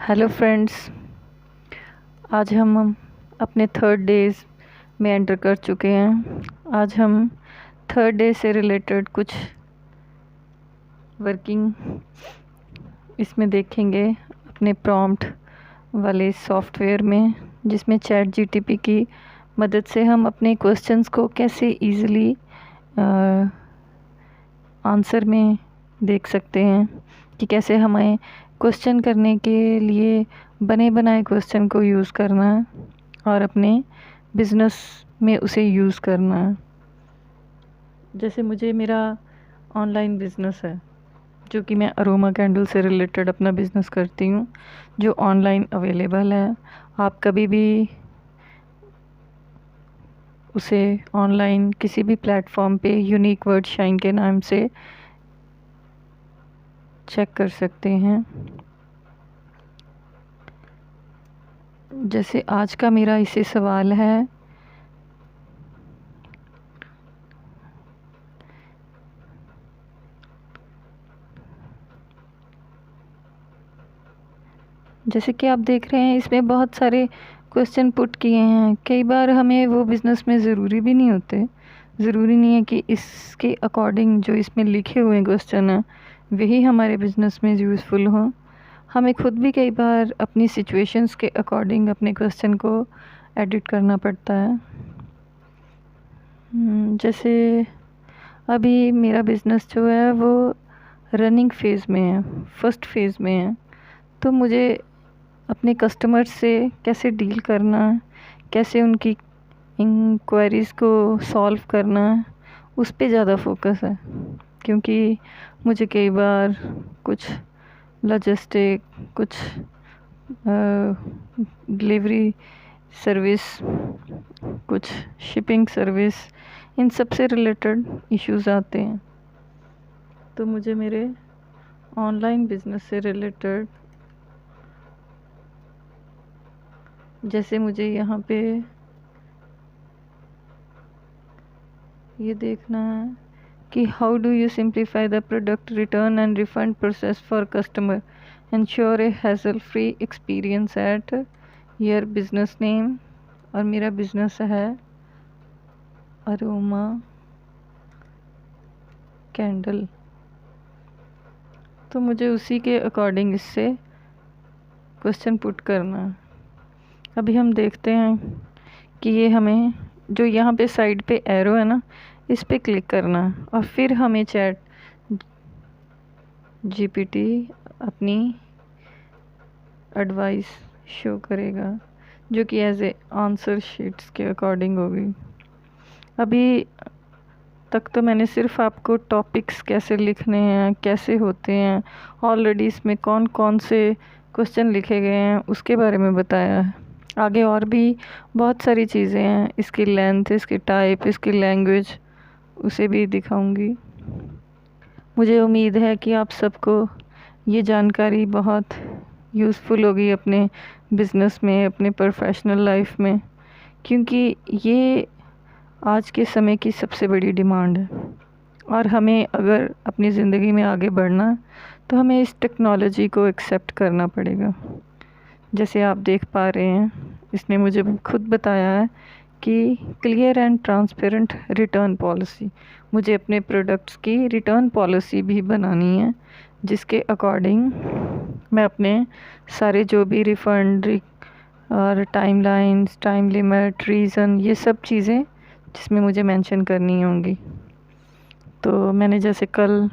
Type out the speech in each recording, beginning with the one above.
Hello friends. आज हम अपने थर्ड डेज में एंटर कर चुके हैं। आज हम थर्ड डे से रिलेटेड कुछ वर्किंग इसमें देखेंगे अपने प्रॉम्प्ट वाले सॉफ्टवेयर में, जिसमें चैट जीटीपी की मदद से हम अपने क्वेश्चंस को कैसे इजीली आंसर में देख सकते हैं कि कैसे हमें क्वेश्चन करने के लिए बने बनाए क्वेश्चन को यूज़ करना है और अपने बिजनेस में उसे यूज़ करना है। जैसे मुझे मेरा ऑनलाइन बिजनेस है, जो कि मैं अरोमा कैंडल से रिलेटेड अपना बिजनेस करती हूँ, जो ऑनलाइन अवेलेबल है। आप कभी भी उसे ऑनलाइन किसी भी प्लेटफॉर्म पे यूनिक वर्ड शाइन के नाम से चेक कर सकते हैं। जैसे आज का मेरा इसे सवाल है, जैसे कि आप देख रहे हैं इसमें बहुत सारे क्वेश्चन पुट किए हैं। कई बार हमें वो बिज़नेस में ज़रूरी भी नहीं होते। ज़रूरी नहीं है कि इसके अकॉर्डिंग जो इसमें लिखे हुए क्वेश्चन हैं वही हमारे बिज़नेस में यूज़फुल हों। हमें खुद भी कई बार अपनी सिचुएशंस के अकॉर्डिंग अपने क्वेश्चन को एडिट करना पड़ता है। जैसे अभी मेरा बिज़नेस जो है वो रनिंग फेज़ में है, फर्स्ट फेज़ में है। तो मुझे अपने कस्टमर से कैसे डील करना है, कैसे उनकी इंक्वायरीज़ को सॉल्व करना है, उस पे ज़्यादा फोकस है। क्योंकि मुझे कई बार कुछ लॉजिस्टिक, कुछ डिलीवरी सर्विस, कुछ शिपिंग सर्विस, इन सब से रिलेटेड इश्यूज़ आते हैं। तो मुझे मेरे ऑनलाइन बिजनेस से रिलेटेड, जैसे मुझे यहाँ पे ये देखना है कि how do you simplify the product return and refund process for customer, ensure A hassle free experience at your business name. और मेरा बिजनेस है अरोमा कैंडल। तो मुझे उसी के अकॉर्डिंग इससे क्वेश्चन पुट करना है। अभी हम देखते हैं कि ये हमें जो यहाँ पे साइड पे एरो है ना, इस पे क्लिक करना है और फिर हमें चैट जीपीटी अपनी एडवाइस शो करेगा, जो कि एज ए आंसर शीट्स के अकॉर्डिंग होगी। अभी तक तो मैंने सिर्फ आपको टॉपिक्स कैसे लिखने हैं, कैसे होते हैं, ऑलरेडी इसमें कौन कौन से क्वेश्चन लिखे गए हैं उसके बारे में बताया है। आगे और भी बहुत सारी चीज़ें हैं, इसकी लेंथ, इसकी टाइप, इसकी लैंग्वेज, उसे भी दिखाऊंगी। मुझे उम्मीद है कि आप सबको ये जानकारी बहुत यूज़फुल होगी अपने बिज़नेस में, अपने प्रोफेशनल लाइफ में, क्योंकि ये आज के समय की सबसे बड़ी डिमांड है। और हमें अगर अपनी ज़िंदगी में आगे बढ़ना है तो हमें इस टेक्नोलॉजी को एक्सेप्ट करना पड़ेगा। जैसे आप देख पा रहे हैं, इसने मुझे खुद बताया है कि clear and transparent return policy, मुझे अपने प्रोडक्ट्स की रिटर्न पॉलिसी भी बनानी है, जिसके अकॉर्डिंग मैं अपने सारे जो भी रिफ़ंड और टाइमलाइंस, टाइम लिमिट, रीज़न, ये सब चीज़ें जिसमें मुझे मेंशन करनी होंगी। तो मैंने जैसे कल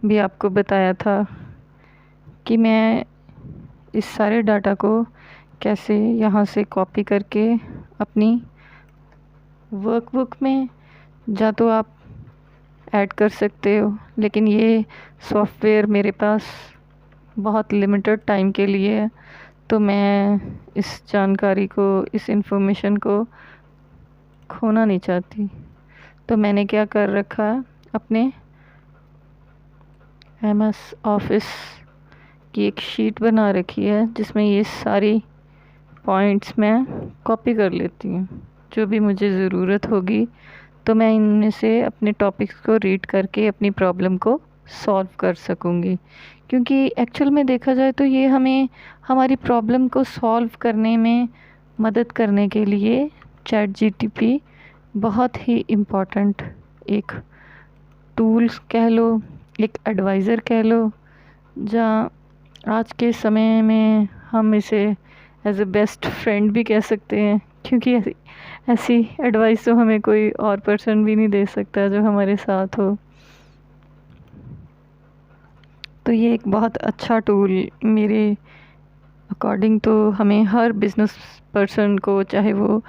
भी आपको बताया था कि मैं इस सारे डाटा को कैसे यहाँ से कॉपी करके अपनी वर्कबुक में या तो आप ऐड कर सकते हो, लेकिन ये सॉफ्टवेयर मेरे पास बहुत लिमिटेड टाइम के लिए है, तो मैं इस जानकारी को, इस इंफॉर्मेशन को खोना नहीं चाहती। तो मैंने क्या कर रखा है, अपने MS ऑफिस की एक शीट बना रखी है जिसमें ये सारी पॉइंट्स मैं कॉपी कर लेती हूँ। जो भी मुझे ज़रूरत होगी तो मैं इनमें से अपने टॉपिक्स को रीड करके अपनी प्रॉब्लम को सॉल्व कर सकूँगी। क्योंकि एक्चुअल में देखा जाए तो ये हमें हमारी प्रॉब्लम को सॉल्व करने में मदद करने के लिए चैट जीटीपी बहुत ही इम्पोर्टेंट एक टूल्स कह लो, एक एडवाइज़र कह लो, जहाँ आज के समय में हम इसे एज ए बेस्ट फ्रेंड भी कह सकते हैं। क्योंकि ऐसी एडवाइस तो हमें कोई और पर्सन भी नहीं दे सकता जो हमारे साथ हो। तो ये एक बहुत अच्छा टूल मेरे अकॉर्डिंग तो हमें हर बिजनेस पर्सन को, चाहे वो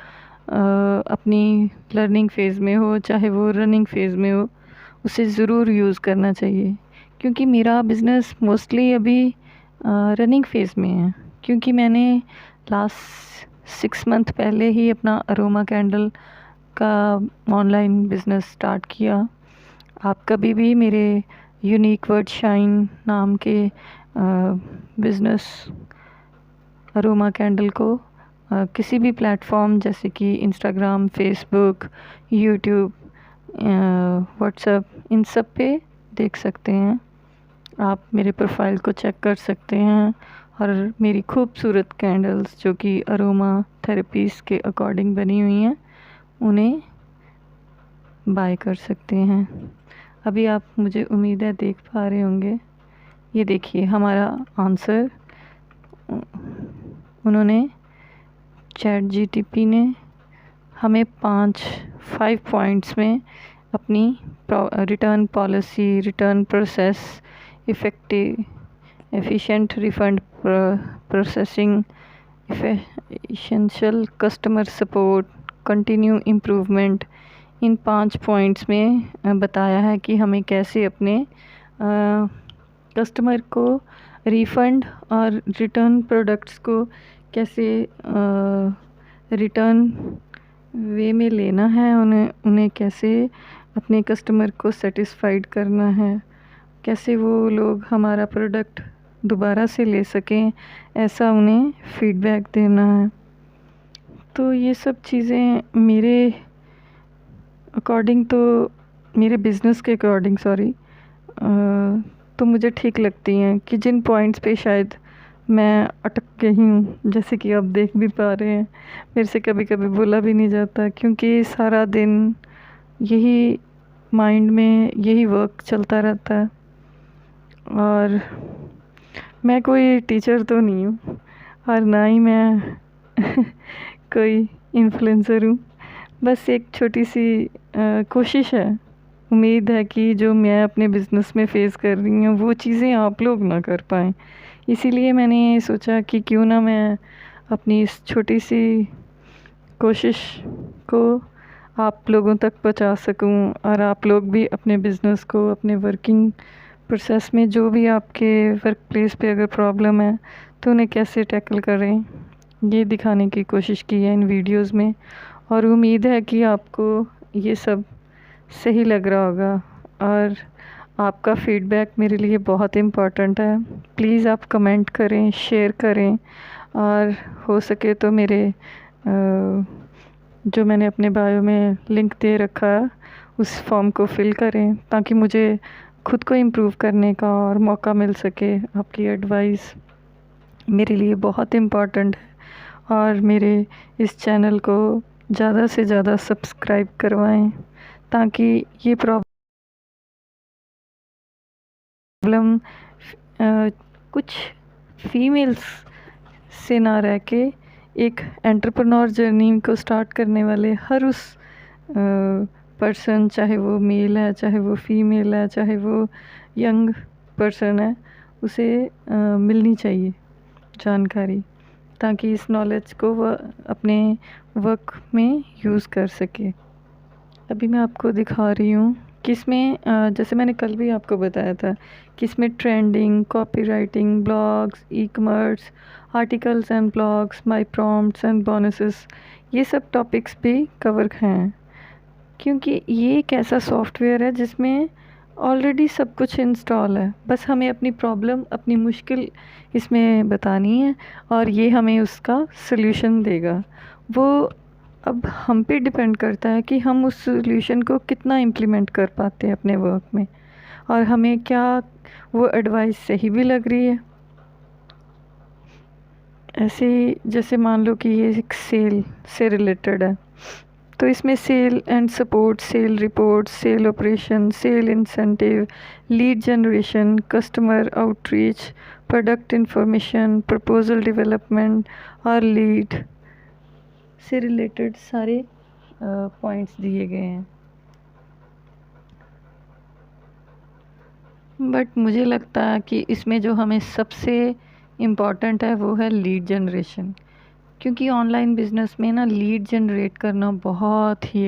अपनी लर्निंग फ़ेज़ में हो, चाहे वो रनिंग फ़ेज़ में हो, उसे ज़रूर यूज़ करना चाहिए। क्योंकि मेरा बिज़नेस मोस्टली अभी रनिंग फ़ेज़ में है। क्योंकि मैंने लास्ट 6 मंथ पहले ही अपना अरोमा कैंडल का ऑनलाइन बिज़नेस स्टार्ट किया। आप कभी भी मेरे यूनिक वर्ड शाइन नाम के बिज़नेस अरोमा कैंडल को किसी भी प्लेटफॉर्म जैसे कि इंस्टाग्राम, फेसबुक, यूट्यूब, व्हाट्सएप, इन सब पे देख सकते हैं। आप मेरे प्रोफाइल को चेक कर सकते हैं और मेरी खूबसूरत कैंडल्स जो कि अरोमा थेरेपीज़ के अकॉर्डिंग बनी हुई हैं, उन्हें बाय कर सकते हैं। अभी आप, मुझे उम्मीद है, देख पा रहे होंगे। ये देखिए हमारा आंसर, उन्होंने चैट जीटीपी ने हमें 5 पॉइंट्स में अपनी return policy, return process, efficient refund processing, essential customer support, continue improvement, इन 5 पॉइंट्स में बताया है कि हमें कैसे अपने कस्टमर को रिफ़ंड और रिटर्न प्रोडक्ट्स को कैसे रिटर्न वे में लेना है, उन्हें कैसे अपने कस्टमर को सेटिस्फाइड करना है, कैसे वो लोग हमारा प्रोडक्ट दोबारा से ले सकें, ऐसा उन्हें फीडबैक देना है। तो ये सब चीज़ें मेरे अकॉर्डिंग, तो मेरे बिज़नेस के अकॉर्डिंग तो मुझे ठीक लगती हैं कि जिन पॉइंट्स पे शायद मैं अटक गई हूँ, जैसे कि आप देख भी पा रहे हैं, मेरे से कभी कभी बोला भी नहीं जाता क्योंकि सारा दिन यही माइंड में यही वर्क चलता रहता है। और मैं कोई टीचर तो नहीं हूँ और ना ही मैं कोई इन्फ्लुएंसर हूँ। बस एक छोटी सी कोशिश है। उम्मीद है कि जो मैं अपने बिज़नेस में फ़ेस कर रही हूँ वो चीज़ें आप लोग ना कर पाएँ। इसीलिए मैंने सोचा कि क्यों ना मैं अपनी इस छोटी सी कोशिश को आप लोगों तक पहुंचा सकूं और आप लोग भी अपने बिज़नेस को, अपने वर्किंग प्रोसेस में जो भी आपके वर्क प्लेस पे अगर प्रॉब्लम है तो उन्हें कैसे टैकल करें, ये दिखाने की कोशिश की है इन वीडियोस में। और उम्मीद है कि आपको ये सब सही लग रहा होगा और आपका फ़ीडबैक मेरे लिए बहुत इम्पोर्टेंट है। प्लीज़ आप कमेंट करें, शेयर करें और हो सके तो मेरे जो मैंने अपने बायो में लिंक दे रखा है उस फॉर्म को फिल करें ताकि मुझे खुद को इम्प्रूव करने का और मौका मिल सके। आपकी एडवाइस मेरे लिए बहुत इम्पोर्टेंट है और मेरे इस चैनल को ज़्यादा से ज़्यादा सब्सक्राइब करवाएं ताकि ये प्रॉब्लम कुछ फीमेल्स से ना रह के एक एंटरप्रेन्योर जर्नी को स्टार्ट करने वाले हर उस पर्सन, चाहे वो मेल है, चाहे वो फीमेल है, चाहे वो यंग पर्सन है, उसे मिलनी चाहिए जानकारी ताकि इस नॉलेज को वह अपने वर्क में यूज़ कर सके। अभी मैं आपको दिखा रही हूँ कि इसमें जैसे मैंने कल भी आपको बताया था कि इसमें trending, copywriting, blogs, e commerce, articles and blogs, my prompts and bonuses, ये सब टॉपिक्स भी कवर हैं। क्योंकि ये एक ऐसा सॉफ्टवेयर है जिसमें ऑलरेडी सब कुछ इंस्टॉल है, बस हमें अपनी प्रॉब्लम, अपनी मुश्किल इसमें बतानी है और ये हमें उसका सल्यूशन देगा। वो अब हम पे डिपेंड करता है कि हम उस सॉल्यूशन को कितना इम्प्लीमेंट कर पाते हैं अपने वर्क में। और हमें क्या वो एडवाइस सही भी लग रही है। ऐसे ही जैसे मान लो कि ये एक सेल से रिलेटेड है, तो इसमें sale and support, sale report, sale operation, sale incentive, lead generation, customer outreach, product information, proposal development और लीड से रिलेटेड सारे पॉइंट्स दिए गए हैं। बट मुझे लगता है कि इसमें जो हमें सबसे इम्पॉर्टेंट है वो है लीड जनरेशन, क्योंकि ऑनलाइन बिजनेस में ना लीड जनरेट करना बहुत ही